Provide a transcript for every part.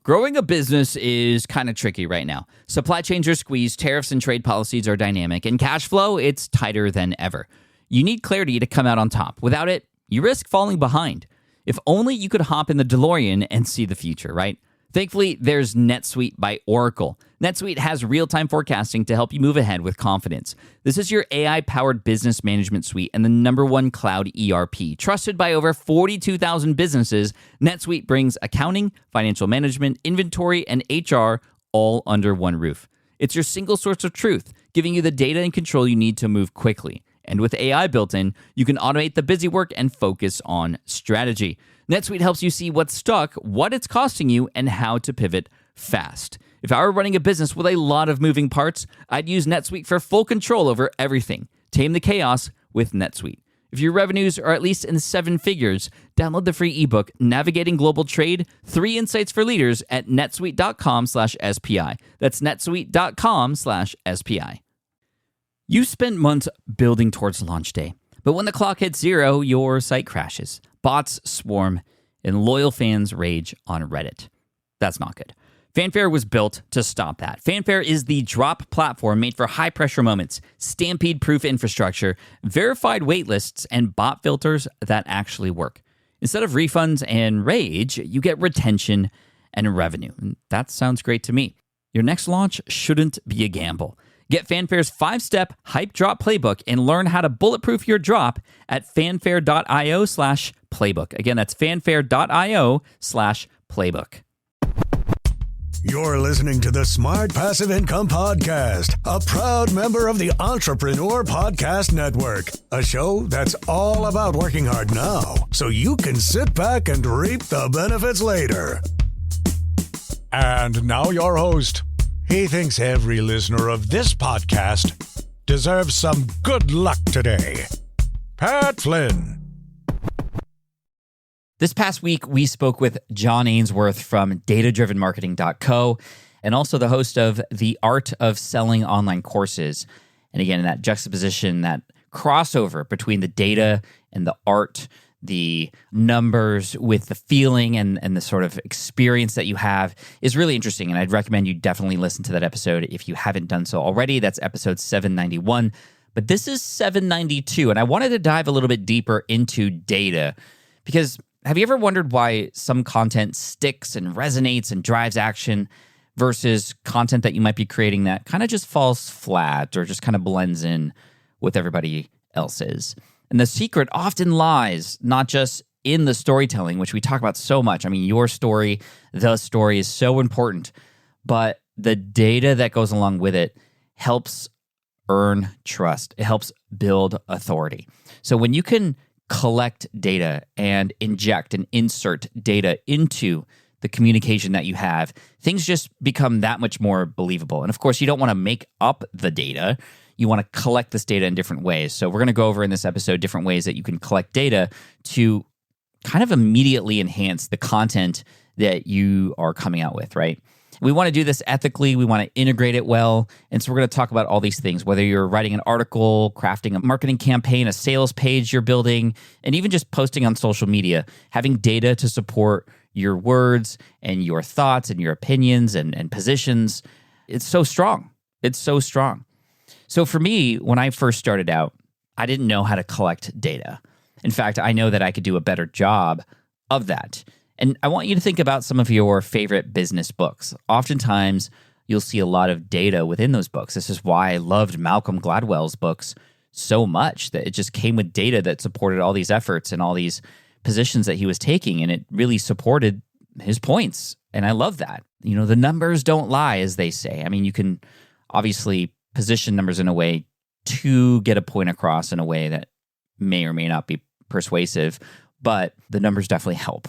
Growing a business is kind of tricky right now. Supply chains are squeezed, tariffs and trade policies are dynamic, and cash flow, it's tighter than ever. You need clarity to come out on top. Without it, you risk falling behind. If only you could hop in the DeLorean and see the future, right? Thankfully, there's NetSuite by Oracle. NetSuite has real-time forecasting to help you move ahead with confidence. This is your AI-powered business management suite and the #1 cloud ERP. Trusted by over 42,000 businesses, NetSuite brings accounting, financial management, inventory, and HR all under one roof. It's your single source of truth, giving you the data and control you need to move quickly. And with AI built in, you can automate the busy work and focus on strategy. NetSuite helps you see what's stuck, what it's costing you, and how to pivot fast. If I were running a business with a lot of moving parts, I'd use NetSuite for full control over everything. Tame the chaos with NetSuite. If your revenues are at least in 7 figures, download the free ebook, Navigating Global Trade, 3 Insights for Leaders at netsuite.com/SPI. That's netsuite.com/SPI. You spent months building towards launch day, but when the clock hits 0, your site crashes. Bots swarm, and loyal fans rage on Reddit. That's not good. Fanfare was built to stop that. Fanfare is the drop platform made for high-pressure moments, stampede-proof infrastructure, verified waitlists, and bot filters that actually work. Instead of refunds and rage, you get retention and revenue. And that sounds great to me. Your next launch shouldn't be a gamble. Get Fanfare's 5-step hype drop playbook and learn how to bulletproof your drop at fanfare.io/playbook. Again, that's fanfare.io/playbook. You're listening to the Smart Passive Income Podcast, a proud member of the Entrepreneur Podcast Network, a show that's all about working hard now so you can sit back and reap the benefits later. And now your host. He thinks every listener of this podcast deserves some good luck today. Pat Flynn. This past week, we spoke with John Ainsworth from datadrivenmarketing.co and also the host of The Art of Selling Online Courses. And again, that juxtaposition, that crossover between the data and the art, the numbers with the feeling and the sort of experience that you have is really interesting. And I'd recommend you definitely listen to that episode if you haven't done so already. That's episode 791. But this is 792. And I wanted to dive a little bit deeper into data because have you ever wondered why some content sticks and resonates and drives action versus content that you might be creating that kind of just falls flat or just kind of blends in with everybody else's? And the secret often lies not just in the storytelling, which we talk about so much. I mean, your story, the story is so important, but the data that goes along with it helps earn trust. It helps build authority. So when you can collect data and inject and insert data into the communication that you have, things just become that much more believable. And of course, you don't want to make up the data. You want to collect this data in different ways. So we're going to go over in this episode different ways that you can collect data to kind of immediately enhance the content that you are coming out with, right? We want to do this ethically. We want to integrate it well. And so we're going to talk about all these things, whether you're writing an article, crafting a marketing campaign, a sales page you're building, and even just posting on social media, having data to support your words and your thoughts and your opinions and positions. It's so strong. It's so strong. So for me, when I first started out, I didn't know how to collect data. In fact, I know that I could do a better job of that. And I want you to think about some of your favorite business books. Oftentimes, you'll see a lot of data within those books. This is why I loved Malcolm Gladwell's books so much, that it just came with data that supported all these efforts and all these positions that he was taking, and it really supported his points. And I love that. You know, the numbers don't lie, as they say. I mean, you can obviously position numbers in a way to get a point across in a way that may or may not be persuasive, but the numbers definitely help.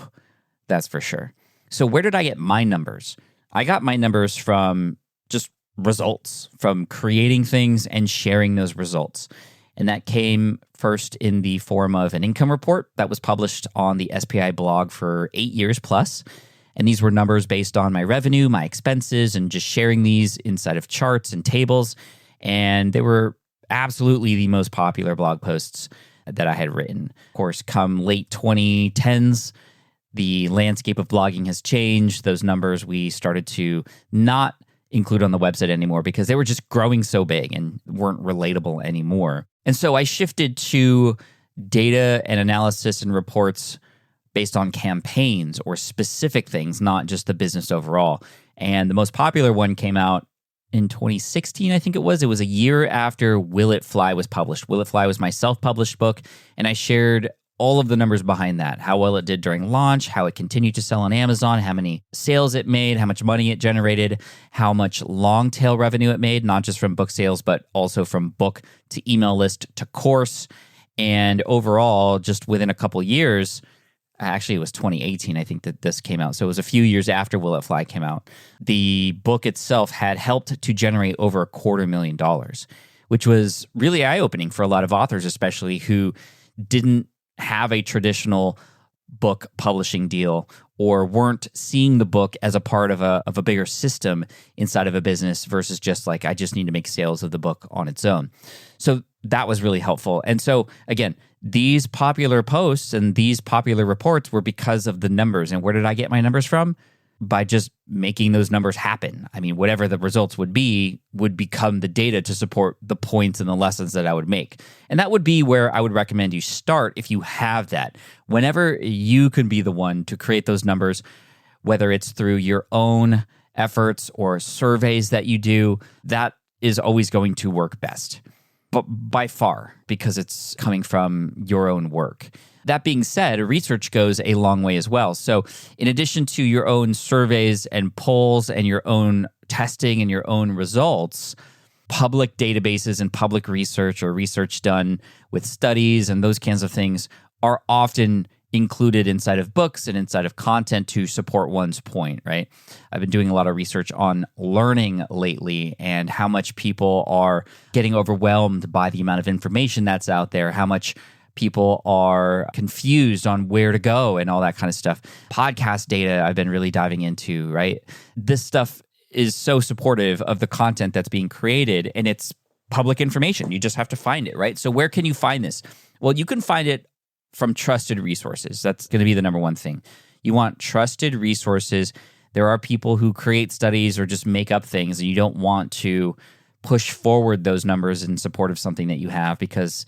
That's for sure. So where did I get my numbers? I got my numbers from just results, from creating things and sharing those results. And that came first in the form of an income report that was published on the SPI blog for 8 years plus. And these were numbers based on my revenue, my expenses, and just sharing these inside of charts and tables. And they were absolutely the most popular blog posts that I had written. Of course, come late 2010s, the landscape of blogging has changed. Those numbers we started to not include on the website anymore because they were just growing so big and weren't relatable anymore. And so I shifted to data and analysis and reports based on campaigns or specific things, not just the business overall. And the most popular one came out in 2016, I think it was. It was a year after Will It Fly was published. Will It Fly was my self-published book, and I shared all of the numbers behind that, how well it did during launch, how it continued to sell on Amazon, how many sales it made, how much money it generated, how much long tail revenue it made, not just from book sales, but also from book to email list to course. And overall, just within a couple years, actually it was 2018, I think that this came out. So it was a few years after Will It Fly came out. The book itself had helped to generate over $250,000, which was really eye-opening for a lot of authors, especially who didn't have a traditional book publishing deal or weren't seeing the book as a part of a bigger system inside of a business versus just like, I just need to make sales of the book on its own. So that was really helpful. And so again, these popular posts and these popular reports were because of the numbers. And where did I get my numbers from? By just making those numbers happen. I mean, whatever the results would become the data to support the points and the lessons that I would make. And that would be where I would recommend you start if you have that. Whenever you can be the one to create those numbers, whether it's through your own efforts or surveys that you do, that is always going to work best. But by far, because it's coming from your own work. That being said, research goes a long way as well. So in addition to your own surveys and polls and your own testing and your own results, public databases and public research or research done with studies and those kinds of things are often included inside of books and inside of content to support one's point, right? I've been doing a lot of research on learning lately and how much people are getting overwhelmed by the amount of information that's out there, how much people are confused on where to go and all that kind of stuff. Podcast data I've been really diving into, right? This stuff is so supportive of the content that's being created, and it's public information. You just have to find it, right? So where can you find this? Well, you can find it from trusted resources. That's going to be the number one thing. You want trusted resources. There are people who create studies or just make up things, and you don't want to push forward those numbers in support of something that you have, because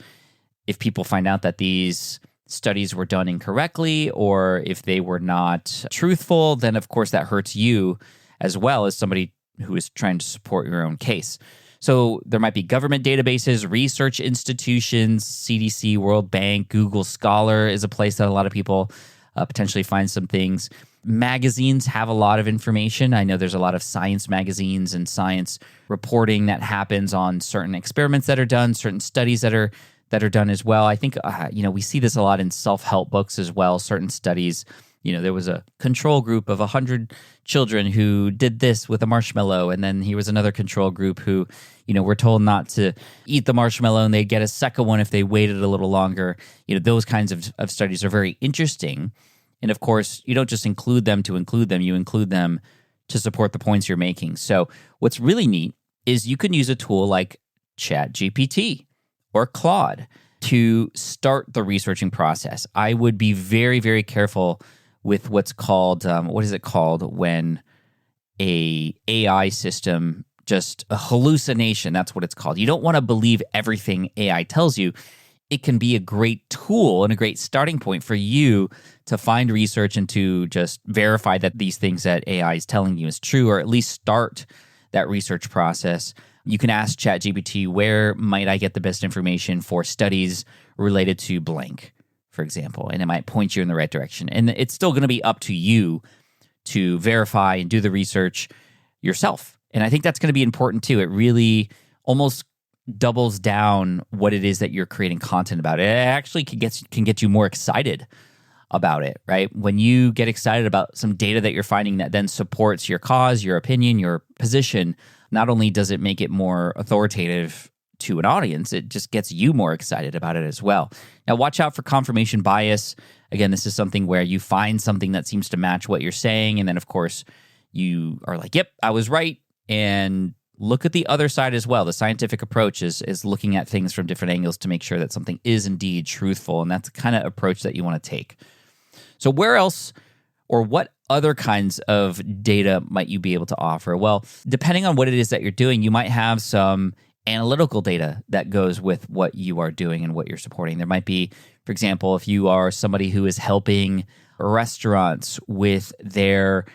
if people find out that these studies were done incorrectly or if they were not truthful, then of course that hurts you as well as somebody who is trying to support your own case. So there might be government databases, research institutions, CDC, World Bank, Google Scholar is a place that a lot of people potentially find some things. Magazines have a lot of information. I know there's a lot of science magazines and science reporting that happens on certain experiments that are done, certain studies that are done as well. I think, we see this a lot in self-help books as well. Certain studies, there was a control group of 100 children who did this with a marshmallow. And then here was another control group who, were told not to eat the marshmallow and they'd get a second one if they waited a little longer. Those kinds of studies are very interesting. And of course, you don't just include them to include them. You include them to support the points you're making. So what's really neat is you can use a tool like ChatGPT or Claude to start the researching process. I would be very, very careful with what's called, when a AI system, just a hallucination, that's what it's called. You don't want to believe everything AI tells you. It can be a great tool and a great starting point for you to find research and to just verify that these things that AI is telling you is true, or at least start that research process. You can ask ChatGPT, where might I get the best information for studies related to blank, for example, and it might point you in the right direction. And it's still going to be up to you to verify and do the research yourself. And I think that's going to be important too. It really almost doubles down what it is that you're creating content about. It actually can get you more excited about it, right? When you get excited about some data that you're finding that then supports your cause, your opinion, your position, not only does it make it more authoritative to an audience, it just gets you more excited about it as well. Now, watch out for confirmation bias. Again, this is something where you find something that seems to match what you're saying, and then, of course, you are like, yep, I was right, and look at the other side as well. The scientific approach is looking at things from different angles to make sure that something is indeed truthful, and that's the kind of approach that you want to take. So where else Or what other kinds of data might you be able to offer? Well, depending on what it is that you're doing, you might have some analytical data that goes with what you are doing and what you're supporting. There might be, for example, if you are somebody who is helping restaurants with their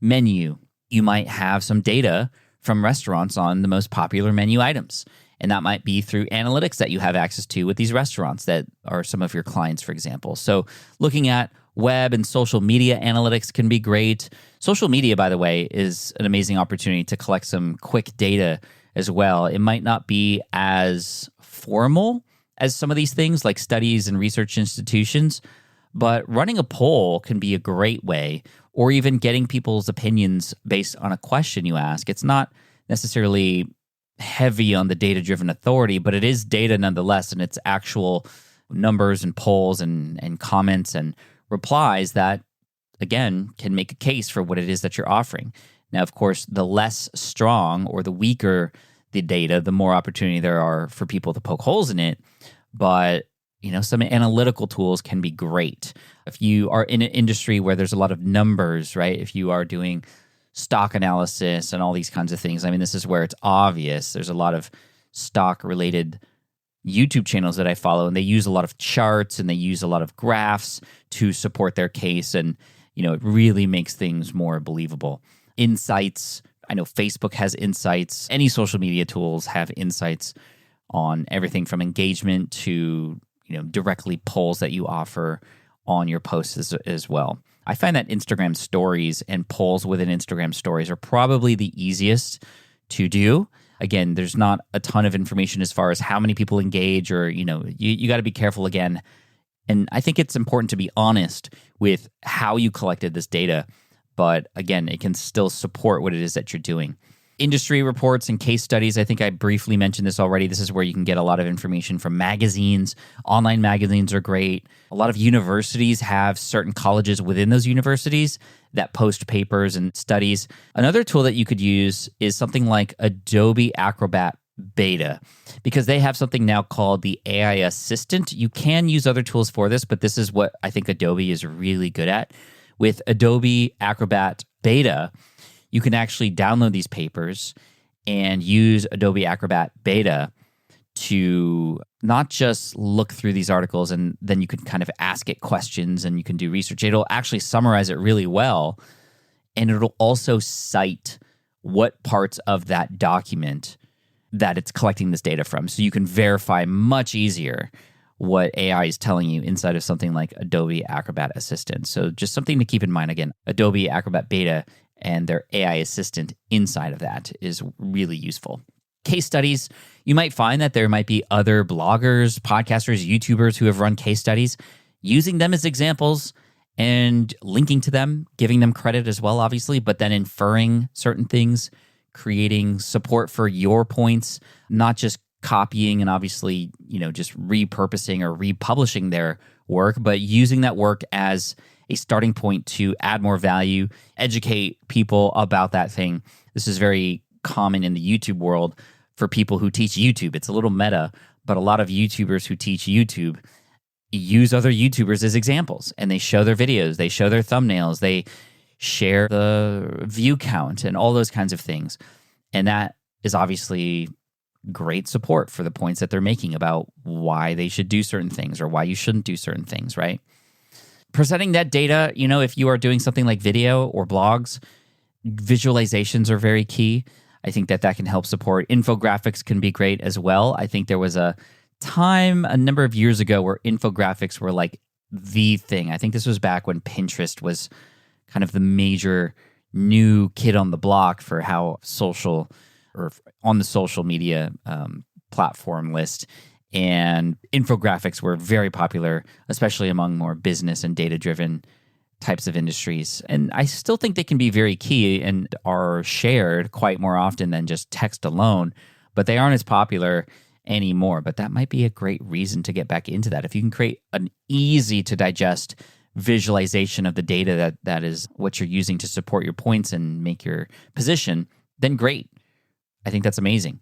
menu, you might have some data from restaurants on the most popular menu items. And that might be through analytics that you have access to with these restaurants that are some of your clients, for example. So looking at web and social media analytics can be great. Social media, by the way, is an amazing opportunity to collect some quick data as well. It might not be as formal as some of these things like studies and research institutions, but running a poll can be a great way, or even getting people's opinions based on a question you ask. It's not necessarily heavy on the data-driven authority, but it is data nonetheless, and it's actual numbers and polls and comments and replies that, again, can make a case for what it is that you're offering. Now, of course, the less strong or the weaker the data, the more opportunity there are for people to poke holes in it. But, some analytical tools can be great. If you are in an industry where there's a lot of numbers, right? If you are doing stock analysis and all these kinds of things, this is where it's obvious. There's a lot of stock-related YouTube channels that I follow, and they use a lot of charts and they use a lot of graphs to support their case. And, it really makes things more believable. Insights. I know Facebook has insights. Any social media tools have insights on everything from engagement to, directly polls that you offer on your posts as well. I find that Instagram stories and polls within Instagram stories are probably the easiest to do. Again, there's not a ton of information as far as how many people engage, or, you got to be careful again. And I think it's important to be honest with how you collected this data. But again, it can still support what it is that you're doing. Industry reports and case studies, I think I briefly mentioned this already. This is where you can get a lot of information from magazines. Online magazines are great. A lot of universities have certain colleges within those universities that post papers and studies. Another tool that you could use is something like Adobe Acrobat Beta, because they have something now called the AI Assistant. You can use other tools for this, but this is what I think Adobe is really good at. With Adobe Acrobat Beta, you can actually download these papers and use Adobe Acrobat Beta to not just look through these articles and then you can kind of ask it questions and you can do research. It'll actually summarize it really well, and it'll also cite what parts of that document that it's collecting this data from. So you can verify much easier what AI is telling you inside of something like Adobe Acrobat Assistant. So just something to keep in mind. Again, Adobe Acrobat Beta and their AI assistant inside of that is really useful. Case studies, you might find that there might be other bloggers, podcasters, YouTubers who have run case studies, using them as examples and linking to them, giving them credit as well, obviously, but then inferring certain things, creating support for your points, not just copying and obviously, just repurposing or republishing their work, but using that work as a starting point to add more value, educate people about that thing. This is very common in the YouTube world for people who teach YouTube. It's a little meta, but a lot of YouTubers who teach YouTube use other YouTubers as examples, and they show their videos, they show their thumbnails, they share the view count and all those kinds of things. And that is obviously great support for the points that they're making about why they should do certain things or why you shouldn't do certain things, right? Presenting that data, if you are doing something like video or blogs, visualizations are very key. I think that can help support. Infographics can be great as well. I think there was a time a number of years ago where infographics were like the thing. I think this was back when Pinterest was kind of the major new kid on the block for how social or on the social media platform list. And infographics were very popular, especially among more business and data-driven types of industries. And I still think they can be very key and are shared quite more often than just text alone, but they aren't as popular anymore. But that might be a great reason to get back into that. If you can create an easy-to-digest visualization of the data that is what you're using to support your points and make your position, then great. I think that's amazing.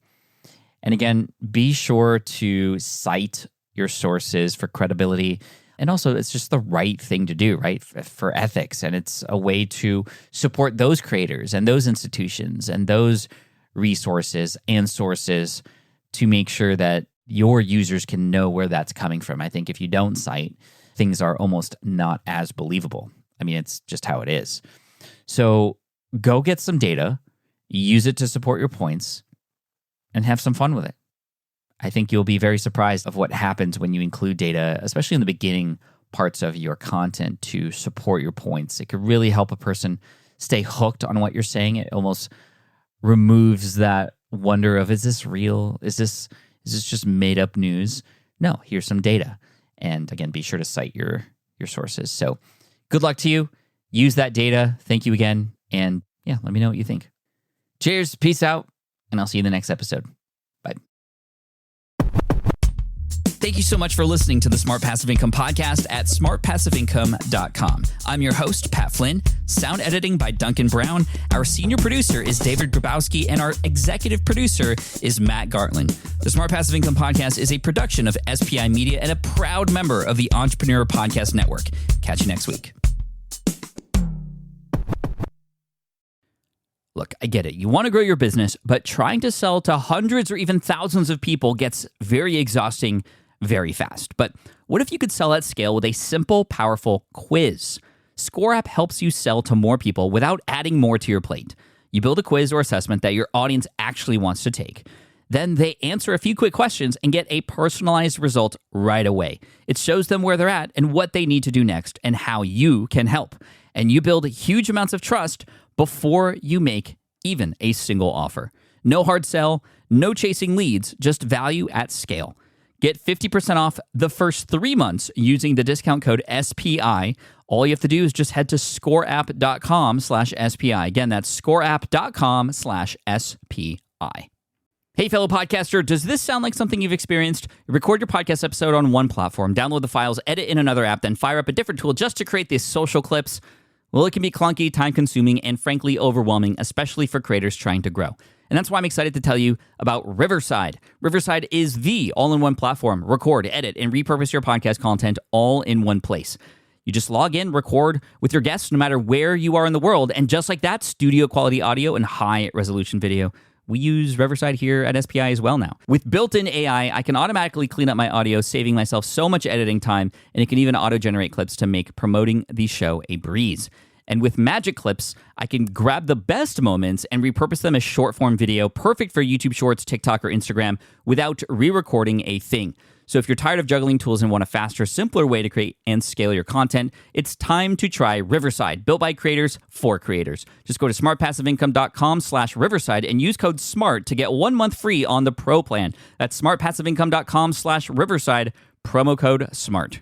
And again, be sure to cite your sources for credibility. And also, it's just the right thing to do, right? For ethics. And it's a way to support those creators and those institutions and those resources and sources to make sure that your users can know where that's coming from. I think if you don't cite, things are almost not as believable. I mean, it's just how it is. So go get some data, use it to support your points, and have some fun with it. I think you'll be very surprised of what happens when you include data, especially in the beginning parts of your content to support your points. It could really help a person stay hooked on what you're saying. It almost removes that wonder of, is this real? Is this just made up news? No, here's some data. And again, be sure to cite your sources. So good luck to you. Use that data. Thank you again. And yeah, let me know what you think. Cheers. Peace out. And I'll see you in the next episode. Bye. Thank you so much for listening to the Smart Passive Income podcast at smartpassiveincome.com. I'm your host, Pat Flynn. Sound editing by Duncan Brown. Our senior producer is David Grabowski, and our executive producer is Matt Gartland. The Smart Passive Income podcast is a production of SPI Media and a proud member of the Entrepreneur Podcast Network. Catch you next week. Look, I get it. You want to grow your business, but trying to sell to hundreds or even thousands of people gets very exhausting very fast. But what if you could sell at scale with a simple, powerful quiz? ScoreApp helps you sell to more people without adding more to your plate. You build a quiz or assessment that your audience actually wants to take. Then they answer a few quick questions and get a personalized result right away. It shows them where they're at and what they need to do next and how you can help. And you build huge amounts of trust before you make even a single offer. No hard sell, no chasing leads, just value at scale. Get 50% off the first 3 months using the discount code SPI. All you have to do is just head to scoreapp.com/SPI. Again, that's scoreapp.com/SPI. Hey, fellow podcaster, does this sound like something you've experienced? Record your podcast episode on one platform, download the files, edit in another app, then fire up a different tool just to create these social clips. Well, it can be clunky, time-consuming, and frankly overwhelming, especially for creators trying to grow. And that's why I'm excited to tell you about Riverside. Riverside is the all-in-one platform. Record, edit, and repurpose your podcast content all in one place. You just log in, record with your guests no matter where you are in the world, and just like that, studio-quality audio and high-resolution video. We use Riverside here at SPI as well now. With built-in AI, I can automatically clean up my audio, saving myself so much editing time, and it can even auto-generate clips to make promoting the show a breeze. And with Magic Clips, I can grab the best moments and repurpose them as short-form video, perfect for YouTube Shorts, TikTok, or Instagram, without re-recording a thing. So if you're tired of juggling tools and want a faster, simpler way to create and scale your content, it's time to try Riverside, built by creators for creators. Just go to smartpassiveincome.com/Riverside and use code SMART to get 1 month free on the Pro plan. That's smartpassiveincome.com/Riverside, promo code SMART.